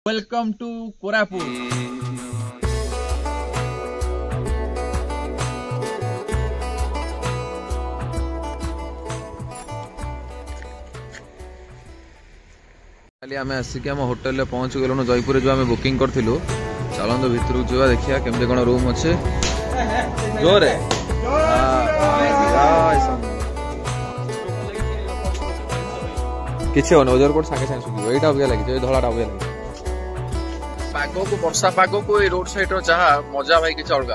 Welcome to Koraput. आम आसिक आम hotel पहुँच गलु जयपुर जो आम बुकिंग करूँ। चलते भितर जा देखिए केमती कौन रूम अच्छे जोरे किसी हो ओजर कोट सागे सागे सुखी यहीटा अभिया लगे धलाटा अभिया लगे पाग को वर्षा पाग को रोड साइड चाह मजा भाई किसी अलग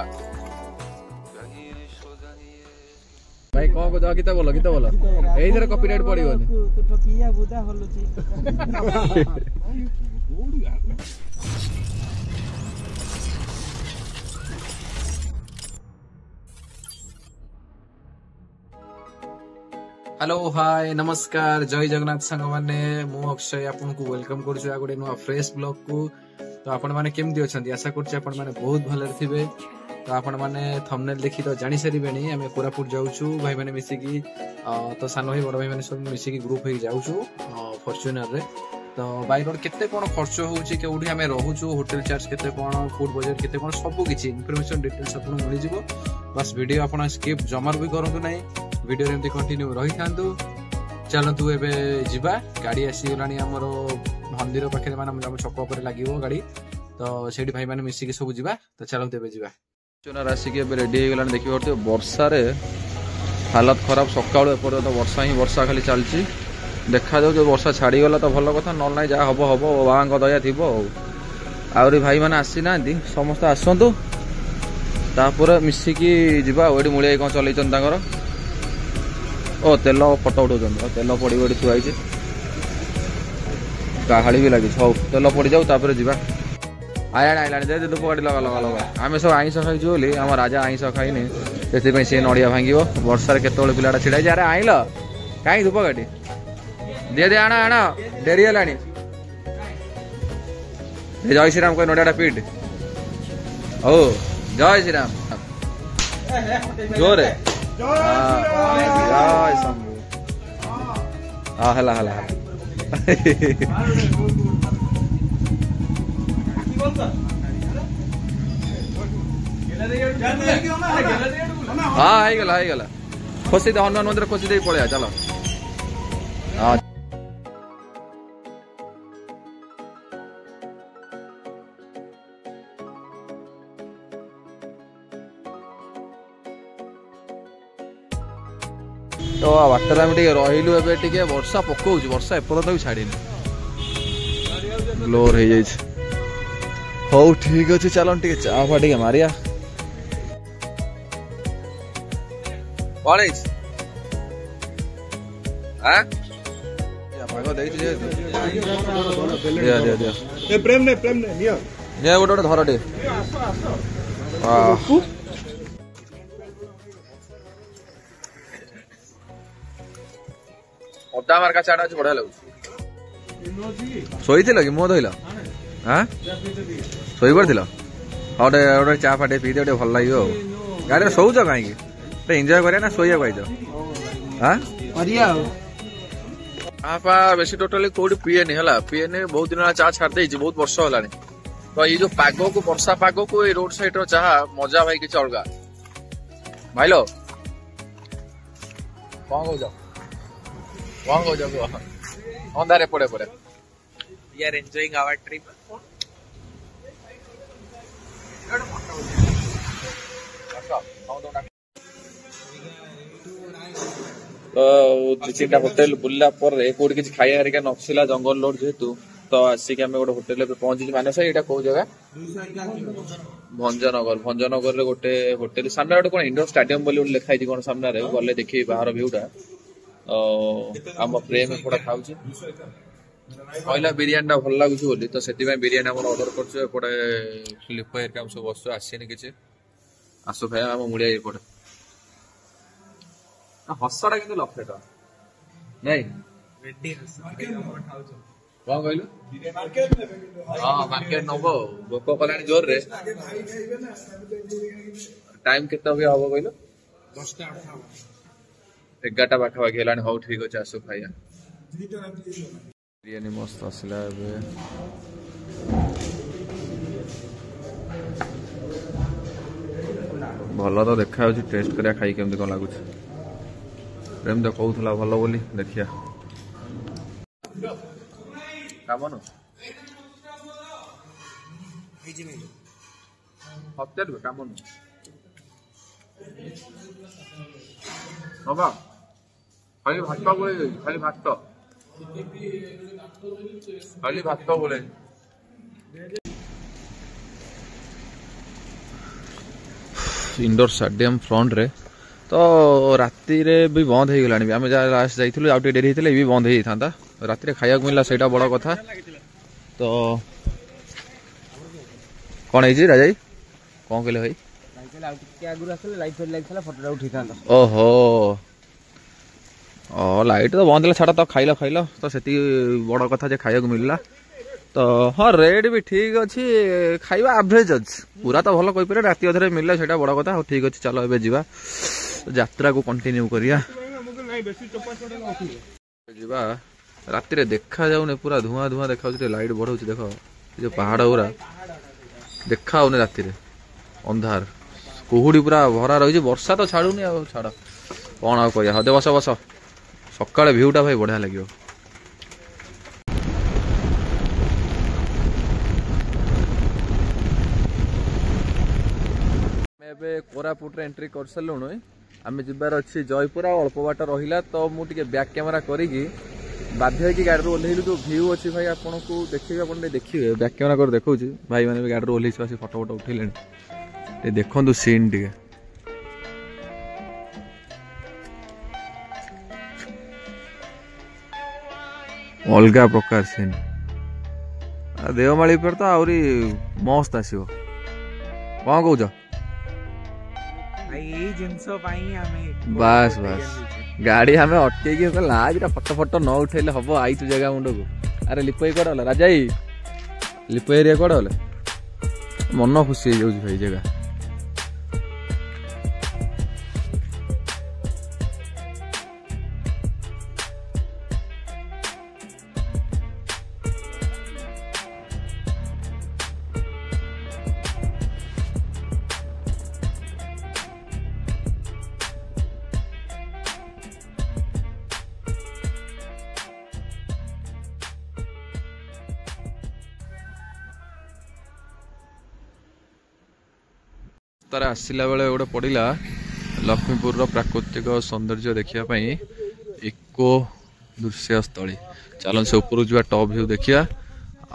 भाई कौन को गीत बोल यही कॉपीराइट पड़ोनी हेलो हाय नमस्कार जय जगन्नाथ सांग मैंने मु अक्षय आपन को वेलकम करूछु गोटे नुआ फ्रेश ब्लॉग को। तो आपण माने केमदी अछंती आशा करछि आपण माने बहुत भले थिबे। तो आपण माने थंबनेल देखि तो जानि सरिबेनी आमे कोरापुट जाउछु भाई माने मिसिकी तो सान भाई बड़ भाई माने सब मिसिकी ग्रुप हे जाउछु फॉर्च्यूनर रे। तो बाय रोड केते कोन खर्च होउछि केउठी आमे रहूछु होटल चार्ज केते कोन फूड बजट केते कोन सब किछि इन्फॉर्मेशन डिटेल्स आपन मिलि जिवो। बस वीडियो आपण स्किप जमार भी करंतु नै वीडियो एमती कंटिन्यू रही था। चलतु एबे जिबा गाड़ी आसीगलानी आमर मंदिर पाखे माने छक उपर लागिवो गाड़ी। तो सेठी भाई माने मिसिकी सब जिबा। तो चलतु एबे जिबा चुनार आसिक एबे रेडी हे गलानी देखि परते वर्षा रे हालत खराब सकाळ एपर तो वर्षा ही वर्षा खाली चलची देखा जाऊ जो वर्षा छाड़ी गला तो भल कथा न नै जा हबो हबो बाबांग दया थिबो। आउरी भाई माने आसी नांती समस्त आसंतु तापर मिसिकी जिबा ओडी मुळे कोन चलैचन तांगर ओ तेल फटो उठाऊ तेल पड़ी गोटे थुआई गाड़ी भी लगी हौ तेल पड़ जाऊ तापर जा आया आइला धूप गाड़ी लगा लगा लगा आम सब आईस खाइचु बोली आम राजा आईस खाइनि से सी नड़िया भांग वर्षा केत पिलाटा छिड़ा अरे आइल कहीं धूप गाड़ी दे दे आण आण डेरी है जय श्रीराम कह नड़िया पीट ओ जय श्रीराम जोरे हला हला हाँ गला खोसी दे हनुमान मंदिर खोसी दे पड़े चलो। हाँ तो बाटर आम रहीलु ए वर्षा पकाउछ वर्षा एपर्यंत भी छाड़ी ग्लोर हो जाए। हौ ठीक अच्छे चल टे चा फा टे मारिया गोटे धर टे अदा मार्का चाटा अच्छे बढ़िया लगुच शोई कि मुह धोल हाँ शोई पड़ गोटे चा फाटे पी दे भल लगे गाड़ी शोच कहीं एंजॉय करिया ना शोया हाँ बेसी टोटाली कौटी पीएनी है पीएनी बहुत दिन चा छाड़ दे बहुत वर्ष है। तो ये जो पाग को वर्षा पाग को रोड साइड चाह मजा भाई किसी अलग भाईलो कौन कह अंधारे पड़े पड़े we are enjoying our trip तो चिंता होटेल बुल्ला पर कोड किछ खाया हरिका नक्सिला जंगल रोड जेतु तो आसिक आमे गोटे होटेल पे पहुंची मानस एटा को जगह भंजनगर रे गोटे होटेल सामने गोटे कोन इंडोर स्टेडियम बोली लिखाई छि कोन सामने रे गले देखि बाहर व्यूटा आम प्रेम एपटा खाऊँ कहला बिरियानी भल लगुच बोली तो से बिरियानी आम ऑर्डर करपटे फ्लिप हेरिका सब बस आसनी किसी आसु खाया आम मुड़िया एपटे हसटा कि लक्षे टाँग नहीं कौन कहलु हाँ मार्केट नब भोक कला जोर रे टाइम के हम कहल 11टा पाखापाखि है। हौ ठीक अच्छे आसु खाइया बिरियानी मस्त आसला। भल तो देखा टेस्ट करिया खाई केमती कौन लगुच प्रेम तो कहूला भल बोली देखिया कामन हफ्ते कामन बाबा खाली भात बोले खाली भात बोले इंडोर स्टेडियम फ्रंट रे तो राति रे भी बंद हो गलानी आम जहाँ लास्ट जाइलु आउ डेरी होते भी बंद हो जाता राति रे खाया मिलला सेटा बड़ कथा तो कौन है राजा कौन कहले भाई ओहो लाइट तो बंद है छाड़ा तो खाइल तो से बड़ कथा जे खाया मिलला तो हाँ रेट भी ठीक अच्छी खाଇବା एवरेज अच्छी पूरा तो भल कहीपर राति अधे मिलला से बड़ कथा हाँ ठीक अच्छे चलो ए जा यात्रा को कंटिन्यू करिया राति रे देखा जाऊने पूरा धुआं धुआं देखा लाइट बढ़ाऊँ देख जो पहाड़ गुरा देखा होने राति रे अंधार कुहुड़ी पूरा भरा रही वर्षा तो छाड़ूनी आ छाड़ कौन आ कह हदे बस बस सकाଳେ भ्यूटा भाई बढ़िया लगे कोरापुट रे एंट्री कर सारू आम जबार अच्छी जयपुर अल्प बाट रहा तो मुझे बैक कैमेरा करी बाध्य की गाड़ी ओह्लू जो भ्यू अच्छी भाई आपन को देखिए देखिए बैक कैमेरा कर देखा भाई मैंने भी गाड़ी ओह्लैस फटो फटो उठेले देखु सीन टे अलग प्रकार सीन देवमाली पर तो आहरी मस्त आसो कौन कौच बस बस गाड़ी हमें अटके आज फटो फटो न उठेले हम आई तु जगह मुंड को अरे लिपई कौन गला राजा लिपई एरिया कौन गला मन खुशी हो जाऊँ भाई जगह तार आसला बेले गोटे पड़ा लक्ष्मीपुर प्राकृतिक सौंदर्य देखापी इको दृश्य स्थली चलन से ऊपर जा टॉप व्यू देखिया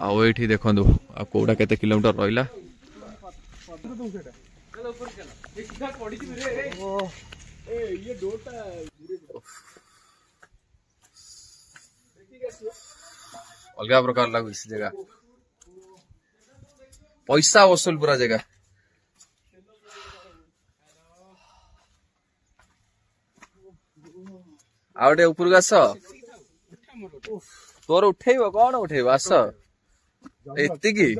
आठी देखु कौटा केते किलोमीटर रहा अलग प्रकार लगुच जगह पैसा वसूल पूरा जगह आउटे ऊपर आस तोर उठेब कौन उठेब आस एति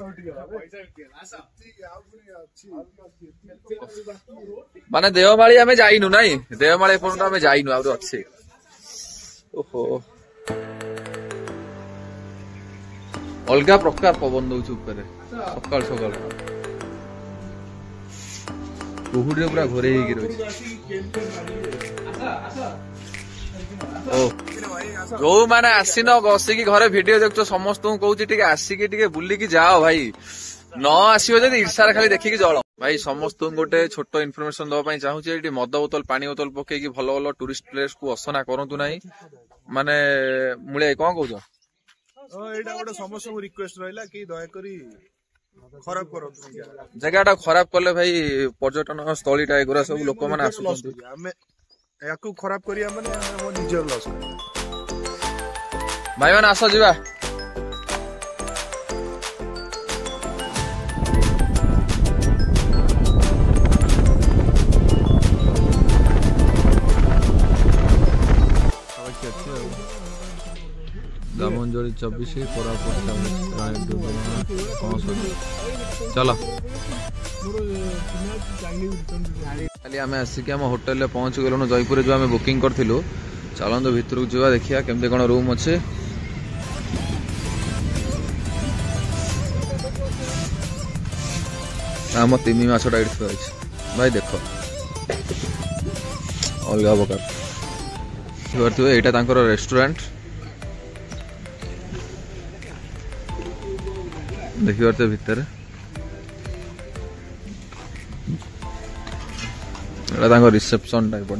माने देवमाली आमे जाइनु नाई देवमाली पर्यंत आमे जाइनु आउटे अच्छे ओहो अलग प्रकार पवन दउछ ऊपर सकाल सकाल कुहुड़ी पूरा घोरे ही रही जो मैंने आसीन बसिकी घरे वीडियो देखो समस्त कहूँ आसिकी बुलिकी जाओ भाई न आसो जब ईर्षार खाली देखिकी जल भाई समस्त गोटे छोट इनफर्मेशन दवाई चाहूँ मद बोतल पानी बोतल पकईकी भल भल टूरिस्ट प्लेस को असना करतु ना माने मुळे कौन कौच जगह खराब कले भाई पर्यटन स्थलीटा एगुरा सब लोक मैंने आस खराब करिया माने हमर निजर लॉस भाई माने आस जीवा दामनजोड़ी 24 कोरापुट चलो खाली आम आसिक आम होटेल पहुंच गलु जयपुर जो आम बुकिंग करूँ चलते भितर को जा देखिया केमती कौन रूम अच्छे आम 3 मासटा ये भाई देख अलग प्रकार देखिपे यहाँ तांकर रेस्टोरेंट देखिपे भितर यहाँ रिसेप्शन टाइप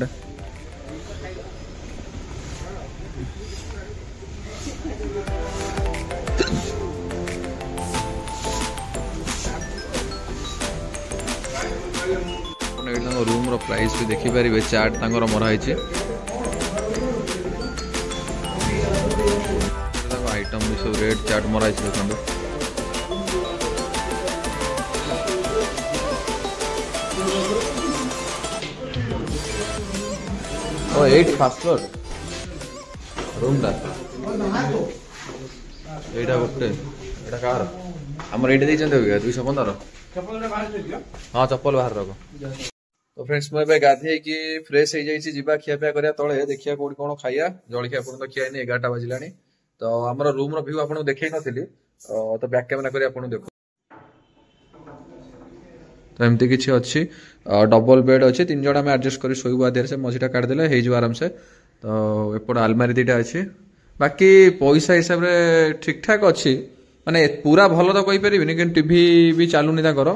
रूम रो प्राइस भी देखि पारे चार्ट तांकर मराई आइटम भी सब रेड चार्ट मराई देखो ओ 8 फास्ट फ्लोर रूम दा एटा गोटे एटा कार हमर एटा दै चंदे 215 हां चप्पल बाहर रखो तो फ्रेंड्स मैं गाधे कि फ्रेश हो जाइए जीवा खियापिया करिया तले देखिया कोडी कोन खाइया जळखिया अपन तो खिया नहीं 11टा बजिलानी तो हमर रूम रो व्यू आपन देखै नथिली तो बैक कैमरा करी आपन देखो तो एमती किछि अछि डबल बेड अछि तीन जणा में एडजस्ट करी सोइबो आधेर से मझीटा काट देले हे जो आराम से तो एपड अलमारी दीटा अछि बाकी पैसा हिसाब रे ठीक ठाक अछि माने पूरा भलो तो कहि परिबिनी कि टीवी भी चालुनी ताकर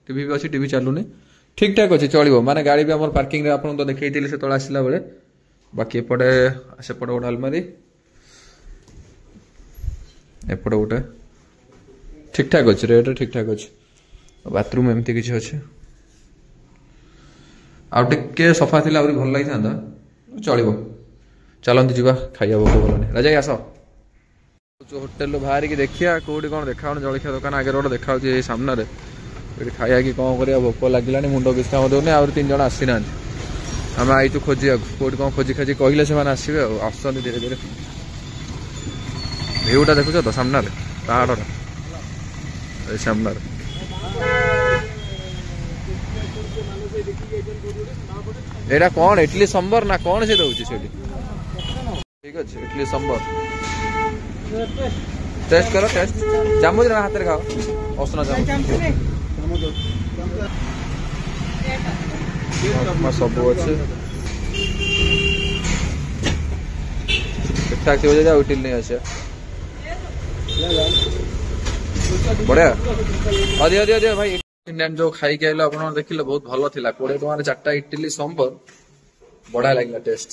टीवी भी अछि टीवी चालुनी ठीक ठाक अच्छे चलो माने गाड़ी भी आम पार्किंग रे आपन तो देखई से तले आसला बेले बाकी एपटे सेपटे गोटे अलमारी एपटे गोटे ठीक ठाक अच्छे रेट ठीक ठाक अच्छे बाथरूम एमती किसी अच्छे आउटे सफा थी भल लगी था चलो चलती जावा खाइया भोक गलानी राजा आस होटेल बाहर की देखिया कौटी कौन देखा जलखिया दुकान आगे रोड देखा सामने खाया कि कौन करिया भोक लगे मुंड किसी काम दौनी आ 3 जन आसी ना आम आईचु खोजा कौटी कौन खोजी खाजी कहले से आसवे आस धीरे धीरे भ्यूटा देखुच तो सामने पहाड़ सामने एटा कौन इडली सांबर ना कौन से दउची सेठी ठीक अच्छे इडली सांबर टेस्ट करो टेस्ट चामच हाथ में खाओ असना चामच सब अच्छे ठीक ठाक थी इडली नहीं अच्छे बढ़िया अधिक अधिक अधिक भाई इंडियन जो खाई के आप देखिले बहुत भलो थिला 20 टका 4टा इडली सांबर बढ़िया लागला टेस्ट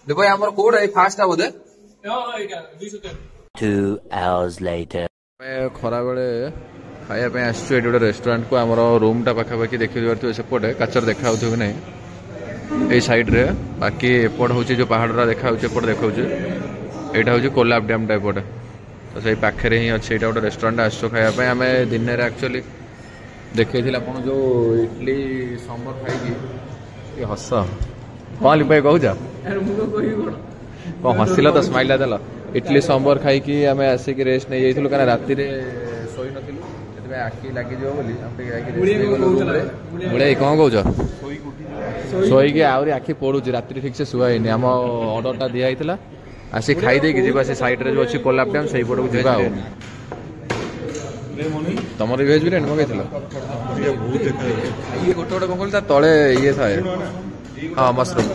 देखो हमर कोड है फास्ट आ बोदे 2 hours later मैं खरा बेले खाया पे आसछु एटी गोटे रेस्टोरेंट को हमर रूम टा पाखापाखि देखि पारथि सेपटे काचर देखा होथि कि नहीं ए साइड रे बाकी एपट होची जो पहाड़रा देखा होची एपट देखाउची एटा होची कोलाब डैम टाइप एपट तो सही पाखे ही अच्छे एटा गोटे रेस्टोरेंट आसछु खाया पे आमे दिन रे एक्चुअली देखैथिला आपण जो इडली सांबर खाई की ये हस कौन लिपाई कहूजा कौन हसिला तो स्माइल देला इडली सांबर खाई की आमे आसिक रेस्ट नहीं जाइथिलु कारण राति रे सोई नथिलु एतबे आखी लागि जो बोली हम पे आखी रेस्ट नहीं गलो बुले कौन कहूजा सोई के आउरी आखी पडुची राति ठीक से सुवाइनी हम ऑर्डर टा दिया हितला आसी खाई दे कि जीवा से साइड रे जो अछि कोलाब डैम सही पडो जीवा आ तमर वेज बिरयानी मगैथिला ये बहुत देखा ये गोटे गोटे कोन ता तळे ये थाए हां मशरूम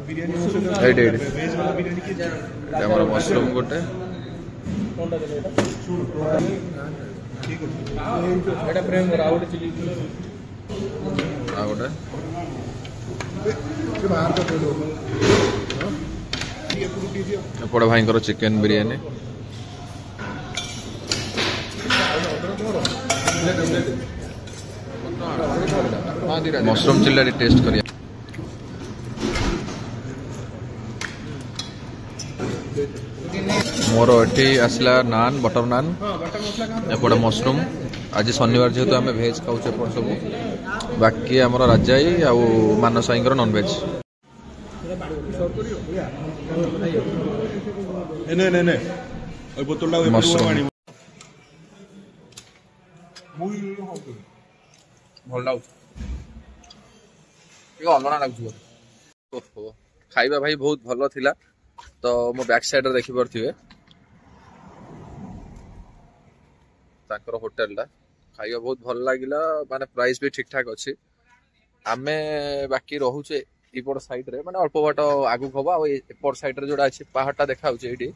बिरयानी एड एड वेज वाला बिरयानी के हमर मशरूम गोटे कोनटा देले एटा ठीक है एटा प्रेम राउट चिली आ गोटे के बाहर का दे दो ये पूरी दीजिए एपड़ भाई करो chicken biryani mushroom chilli taste करिया मोर एटी आसला नान बटर नान एपटे मशरूम आज शनिवार जेहेतु आम भेज खाऊ सब बाकी आम राजाई आउ मानस भाई नॉन भेज मशरूम खाइबा भाई बहुत भलो थिला तो मो बैक साइड रे देखि परथिबे ताकर होटल ला खाइबा बहुत भल लागिला माने प्राइस भी ठीक ठाक अछि आमे बाकी रोचे एपट साइड रे माने अल्प बाट आगु हबा आ एपट साइड रे जोड़ा अछि पहाड़टा देखा होचे एडी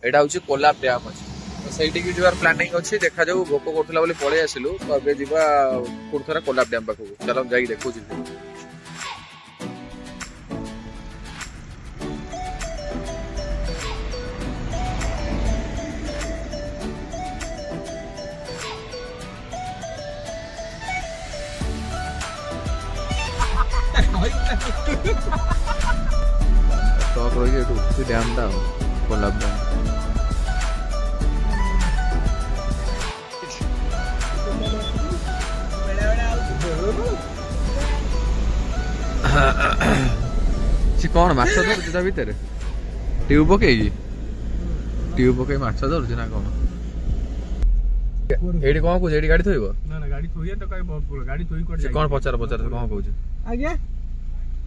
एडा होचे कोलाब डैम अछि तो सेठी की जिवार प्लानिंग अछि देखा जाऊ भोक करथला बोली पळे आसिलु तो अबे जिबा पुरथरा कोलाब डैम पाखु चलो जाई देखो जी टॉक रही है तो डैम दा कोलाब डैम सी कौन माछ धरुछ ता भीतर ट्यूब पकई माछ धरुछ ना कौन एडी कौन कहू एडी गाड़ी थोइबो ना ना गाड़ी थोइए तो काई बहुत गाड़ी थोई कोड कौन पचार पचार कौन कहू आज्ञा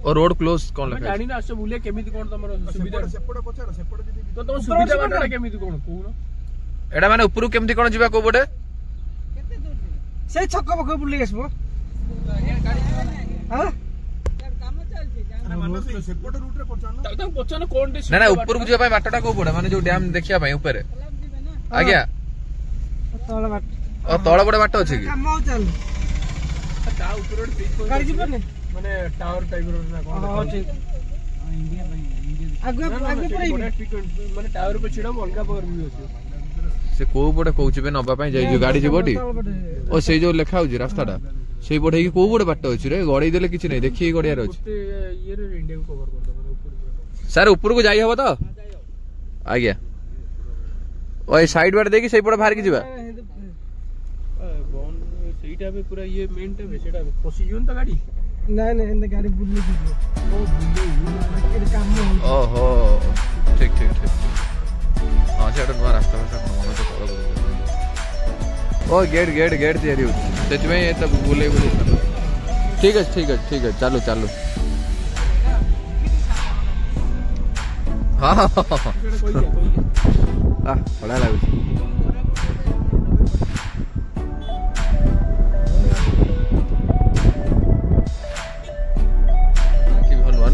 और रोड क्लोज कौन लगा गाड़ी ना आसे बुले केमिति कोन तमरो सुविधा सेपड़ पचार सेपड़ तो तुम सुविधा बाटा केमिति कोन कहू एडा माने ऊपर केमिति कोन जिबा को बडे केते दूर जे से छक्का पक बुले आसबो हां काम चलछि माने सेपड़ रूट रे पचार ना पचार कोन दे ना ना ऊपर को जिबा पई बाटाटा को बडे माने जो डैम देखिया पई ऊपर आज्ञा तळ बाट और तळ बडे बाट अछि की काम चल ता ऊपर गाड़ी जीबने माने टावर टाइप रो ना कोन हां ठीक इंडिया भाई आगे आगे पड़ाई माने टावर पे छिडा अलगा पर भी होछि से को बडे कहउछि बे नबा पई जाई जो गाड़ी जिबोटी ओ से जो लेखा होछि रास्ताटा से बडे की को बडे बाट अछि रे गड़ी देले किछि नै देखि गड़िया रहछि ये रे इंडिया को कवर कर दो माने ऊपर सर ऊपर को जाई हबो तो आज्ञा ओए साइड बार देखि सेई पडे बाहर की जिबा बोन सेईटा पे पूरा ये मेन टे सेटा पोसिजन तो गाड़ी नहीं नहीं इंद गाड़ी बुल्ली की ओ बुल्ली काम में ओहो ठीक ठीक ठीक हां सेटा नुआ रास्ता में मन तो ओ गेट गेट गेट तैयारी होती सच में ये तब बोले ठीक है चलो चलो हाँ बड़ा लगुच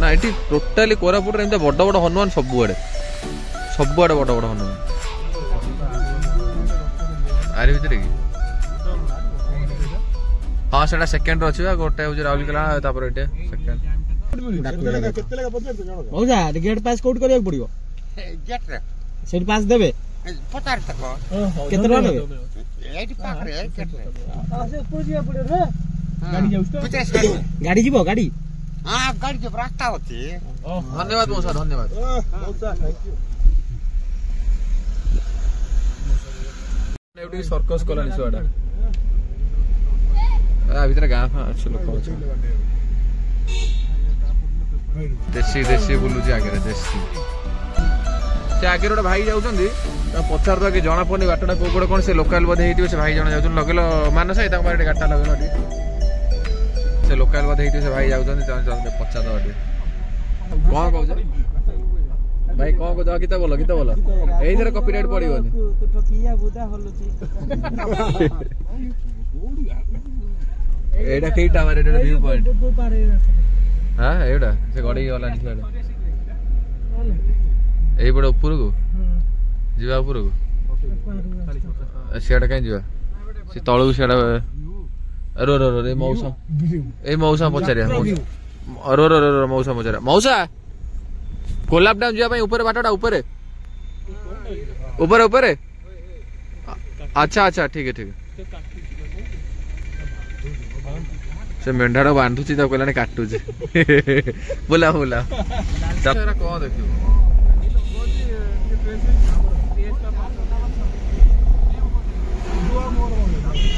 ना ये टोटाली कोरापुट रे बड़ बड़ हनुमान सबुआड़े बड़ बड़ हनुमान आरे भीतर की हाँ सेटा सेकंड अछि गोटे हो राउरकेला तापर एटे सेकंड मौजा गेट पास कोड करिया पड़ियो गेट रे सेट पास देबे 50 तक केते टका देबे एटी पाक रे गेट रे आ से पूजिया पड़ियो रे गाड़ी जाउस तो 50 गाड़ी गाड़ी जीवो गाड़ी हां गाड़ी जो रास्ता होती धन्यवाद मौसा धन्यवाद मौसा थैंक यू एवडी सर्कस कलानी सुआडा आ भीतर गां अच्छे लोक अछि देसी देसी बुलुची आगे देसी से आगे गोटे भाई जाउछंदी पचार दो कि जना पड़नी बाटटा को गोटे कोन से लोकल बधे हेतियो से भाई जण जाउछन लगेलो मानस है ताको बारे गाटा लगेलो से लोकल बधे हेतियो से भाई जाउछंदी त पचार दो कोन कहछ भाई कोन को गीत बोलो एई धरे कॉपीराइट पड़िबोनी तू टकिया बुदा हलुची एडा केटा मारे एडा व्यू पॉइंट हां एडा से गडी वाला निकला एई बड ऊपर को जीवा ऊपर को सेडा कहीं जीवा से तळु सेडा रो रो रो ए मौसा पचारिया रो रो रो मौसा पचारिया मौसा कोलाब डैम जीवा ऊपर बाटाटा ऊपर ऊपर अच्छा अच्छा ठीक है से मेंढाड़ा बांधुची तो कहलाने काटुची बोला बोला जरा कौन देखियो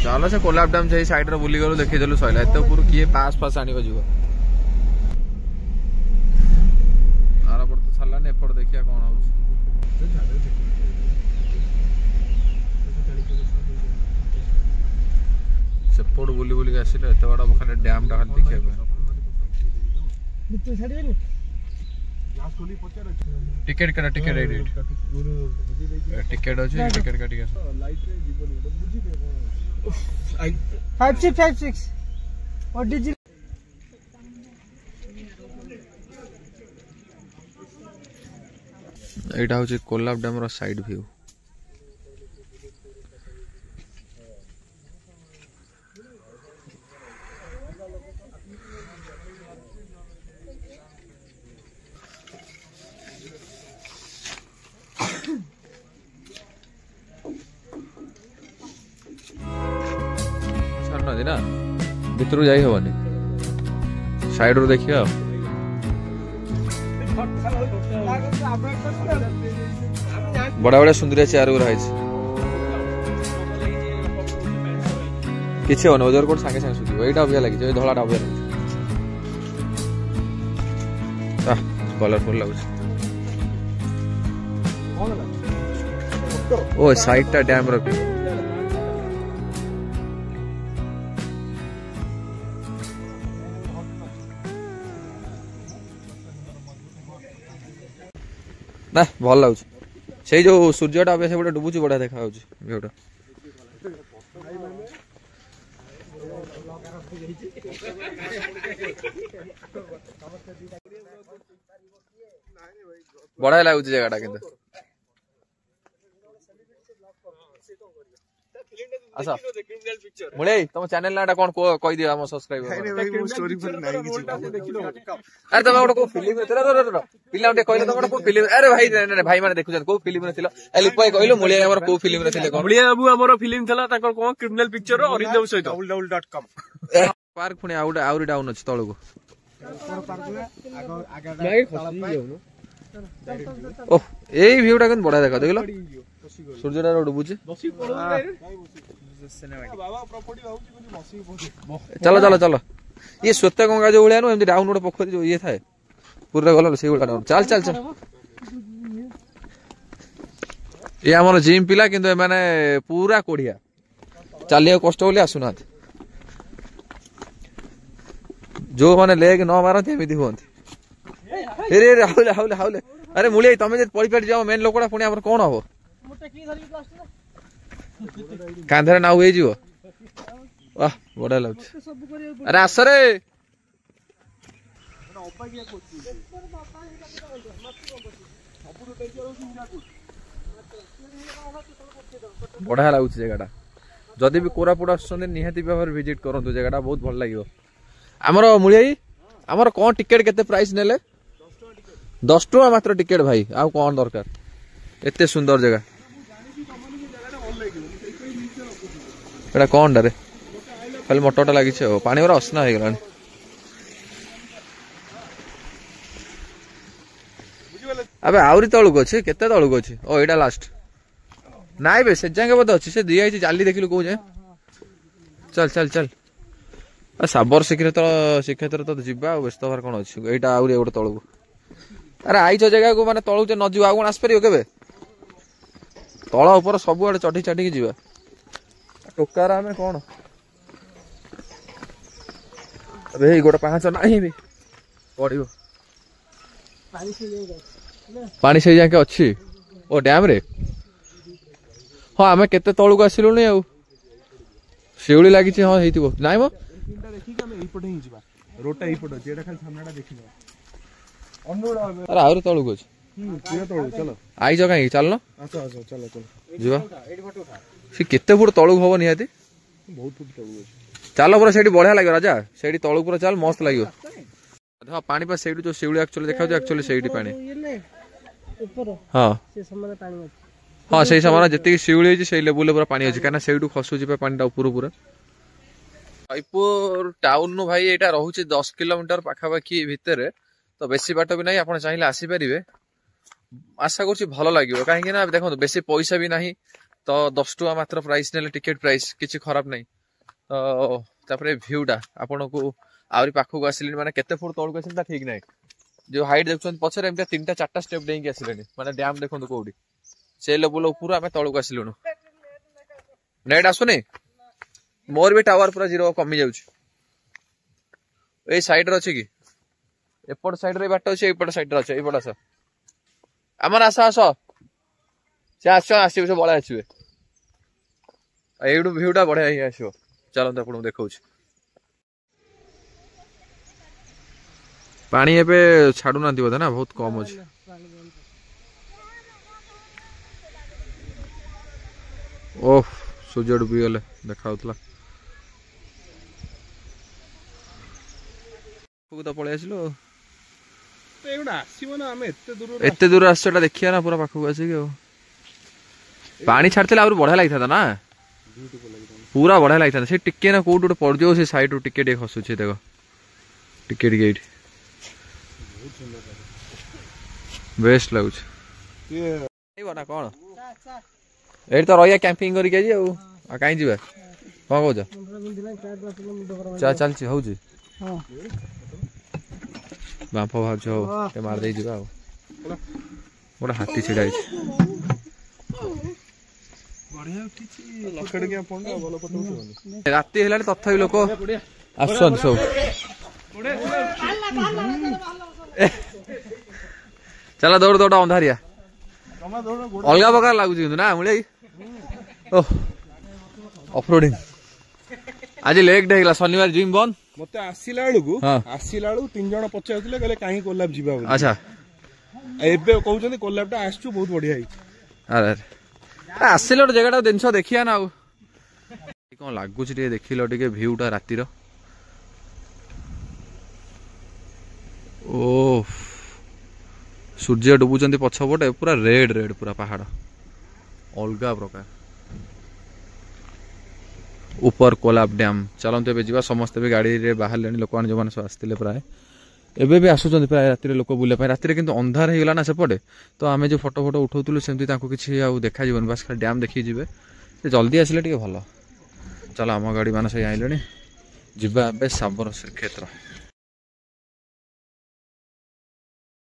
चलो से कोलाब डैम से साइड रे बुली गलो देखि देलु सइला एते ऊपर किए पास पास आनी बजिबो आरा पर तो छल्ला ने एपड़ देखिया कोन होउछ सेपड़ बुली बुली आसिले एते बड़ा खाली डैम टा खाली देखिया बितु छाडी देनी टिकट करा टिकट रेडी टिकट अछि टिकट काटी के लाइट रे जीवन बुझी दे 5656 और डिजिटल एटा हूँ कोलाब डैम रो साइड व्यू। नदी ना भितर जाई हबनी साइड रो देखिए बड़ा बड़ा सुंदरिया चेयर गुरा है किसी हो ओजर कोड संगे संगे सुखी एटा अबिया लागि धलाटा अबिया लागि कलरफुल लागु ओ साइड टा डैम रो ना भल लगुच से जो सूर्यटा अबे से डुबुची बड़ा देखा व्यूटा बड़ा लगुच जगह किंतु अच्छा मुळे तुम चैनल नाटा कोन कहि दियो हम सब्सक्राइब स्टोरी पर नाही किछि अरे तुम गोटे को फिल्म रे पिला गोटे कहले तुम को फिल्म अरे भाई भाई माने देखु को फिल्म रे थिलो ए लिपाई कहलो मुळे हमर को फिल्म रे थिले कोन मुळे बाबू हमर फिल्म थला ताकर कोन क्रिमिनल पिक्चर रो अरिंदव सहित www.com पार्क पुणी आउरी डाउन अछि तळको ओह एई व्यूटा कन बडा देखा देखलो सूर्यटा डुबुची चलो चलो चलो ये श्वेत गंगा जो भलिया एमती डाउन गोटे पोखरी जो ये थाए पूरा गल से डाउन चल चल चल ये आम जिम पिला किंतु माने पूरा कोढ़िया चलिया कष्ट बोली आसुना जो माने लेग न मारती एमती हूँ अरे हाउले हाउले हाउले अरे मुळे तमें जब पड़ी पड़ी जाओ मेन लोकड़ा पुणी आम कौन हम कांधरे नाउ हे जीवो वाह बड़ा लगछ अरे आस रे बड़ा लगछ जगहटा जदि भी कोरापुट आछन निहाती भाव विजिट करंतु जगहटा बहुत भल लागिवो हमर मुळियाई हमर कोन टिकट केते प्राइस नेले 10 टका मात्र टिकट भाई आ कोन दरकार एते सुंदर जगह एटा कौन डरे खाली मोटरटा लगी पानी पूरा असना हो गला अबे आउरी तलुक अच्छे केते तलुक अच्छे ओ एटा लास्ट नाइ बे से जाके बोध अच्छे से दिया जाली देखिलु को जाए चल चल चल साबर श्रीक्षेत्र तो जीवा व्यस्त हबार कौन अच्छे एटा आउरी गोटे तलुक अरे आईच जगह को माने तलुक न जीवा आ आसपार केबे तल ऊपर सब आड़े चढ़ी चाटी जीवा टोकार आमे कौन अबे गोटे पांच नहीं भी पड़ो पानी से जाके अच्छी ओ डैम रे हाँ आमे केते तळु को आसिलु नै आ सेउली लागि छै हाँ हेतिबो नाइ मो तीनटा देखि के हम एई पटे ही जिबा रोडटा एई पटे जेटा खाली सामनाटा देखिनो अन्नोडा अरे आउर तळु को छै पूरा तळु चलो आई जगह ही चलनो अच्छा अच्छा चलो चलो जीवा से केते फुट तळु होबो निहाती बहुत फुट तळु अछि चलो पूरा सेठी बढ़िया लागियो राजा सेठी तळु पूरा चल मस्त लागियो देखो पानी पर सेठी जो सेउली एक्चुअली देखा जो एक्चुअली सेठी पानी हाँ हाँ से समय जी शिवली से लेवल पूरा पानी अच्छी कहीं से खसुची पानी ऊपर पूरा जयपुर टाउन नु भाई यहाँ रोचे 10 किलोमीटर पाखापाखि भितर तो बेसी बाट भी नहीं आप चाहिए आसीपारे आशा कर भल लगे कहीं देखो बेसी पैसा भी नहीं तो 10 टका मात्र प्राइस ने टिकेट प्राइस किसी खराब नहीं तो भ्यूटा आपन को आहरी पाखक आसिले माने केते फुट तौक आसिले ठीक ना जो हाइट देखुं पछरे एम 3-4 स्टेप डेंगी आसिले माने डैम देखो कौटी से लेवल ऊपर आम तौक आसिलुनु नेट आसुनी मोर भी टावर पूरा जीरो कमी जाउछि साइड रे अछि कि एपट साइड रे बाट अछि एपट साइड रे अछि एपट आस हमर आस से आसो से बड़ा आसबे एडू भ्यूटा बढ़िया ही आसो चलते आपको देखा पानी एबे छाड़ू ना बोधे ना बहुत कम अच्छे ଓଃ ସୂର୍ଯ୍ୟ ଡୁବି ଗଲେ ଦେଖାଉଥିଲା। ତ ପଳେଇ ଆସିଲୁ ଆଉ। ଏଗୁଡ଼ା ଆସିବ ନା, ଆମେ ଏତେ ଦୂର ଆସିଛୁ ଏଟା ଦେଖିବା ନା ପୁରା ପାଖକୁ ଆସିକି ଆଉ। ପାଣି ଛାଡିଥିଲେ ଆହୁରି ବଢିଆ ଲାଗିଥାନ୍ତା ନା, ପୁରା ବଢିଆ ଲାଗିଥାନ୍ତା। ସେ ଟିକେ ନା କୋଉଠି ଗୋଟେ ପଡିଯିବ, ସେ ସାଇଡରୁ ଟିକେ ଟିକେ ଖସୁଛି ଦେଖ, ଟିକେ ଟିକେ ଏଇଠି ବେଷ୍ଟ ଲାଗୁଛି। ନା କଣ ଏଇଠି ତ ରହିବା କ୍ୟାମ୍ପିଂ କରିକି ଆଜି ଆଉ କାହିଁ ଯିବା, କଣ କହୁଛ? ଚାଲିଛି ହଉଛି ବାମ୍ଫ ବାହାରୁଛି, ହଉ ଟିକେ ମାରିଦେଇ ଯିବା ଆଉ। ଗୋଟେ ହାତୀ ଛିଡା ହେଇଛି, ରାତି ହେଲାଣି ତଥାପି ଲୋକ ଆସୁଛନ୍ତି ସବୁ। ଚାଲ ଦୌଡ଼ ଦୌଡ଼ ଅନ୍ଧାରିଆ, ଅଲଗା ପ୍ରକାର ଲାଗୁଛି କିନ୍ତୁ ନା ମୁଳି। ଓହ ଅଫରୋଡିଂ ଆଜି ଲେଗ୍ ଡେ ହେଇଗଲା, ଶନିବାର ଜିମ୍ ବନ୍ଦ। ମତେ ଆସିଲା ବେଳକୁ 3 ଜଣ ପଚାରୁଥିଲେ, କହିଲେ କାହିଁ କୋଲାବ ଯିବା ବୋଲି। ଆଚ୍ଛା ଏବେ କହୁଛନ୍ତି କୋଲାବ ଟା ଆସିଛୁ, ବହୁତ ବଢିଆ ହେଇଛି। ଆରେ ଆସିଲେ ଗୋଟେ ଜାଗାଟା ଜିନିଷ ଦେଖିବା ନା ଆଉ। କଣ ଲାଗୁଛି ଟିକେ ଦେଖିଲ ଟିକେ ଭିଉ ଟା ରାତିର। ଓ ସୂର୍ଯ୍ୟ ଡୁବୁଛନ୍ତି ପଛପଟେ, ପୁରା ରେଡ୍ ରେଡ୍ ପୁରା ପାହାଡ, ଅଲଗା ପ୍ରକାର। ଉପର କୋଲାବ ଡ୍ୟାମ ଚାଲନ୍ତୁ ଏବେ ଯିବା। ସମସ୍ତେ ବି ଗାଡିରେ ବାହାରିଲେଣି, ଲୋକମାନେ ଯୋଉମାନେ ସବୁ ଆସିଥିଲେ ପ୍ରାୟ ଏବେ ବି ଆସୁଛନ୍ତି ପ୍ରାୟ ରାତିରେ ଲୋକ ବୁଲିବା ପାଇଁ। ରାତିରେ କିନ୍ତୁ ଅନ୍ଧାର ହେଇଗଲା ନା ସେପଟେ, ତ ଆମେ ଯୋଉ ଫଟୋ ଉଠାଉଥିଲୁ ସେମିତି ତାଙ୍କୁ କିଛି ଆଉ ଦେଖାଯିବନି, ବାସ୍ ଖାଲି ଡ୍ୟାମ୍ ଦେଖିକି ଯିବେ। ସେ ଜଲ୍ଦି ଆସିଲେ ଟିକେ ଭଲ। ଚାଲ ଆମ ଗାଡି ମାନେ ସେଇ ଆଇଲେଣି, ଯିବା ଏବେ ଶାବର ଶ୍ରୀକ୍ଷେତ୍ର।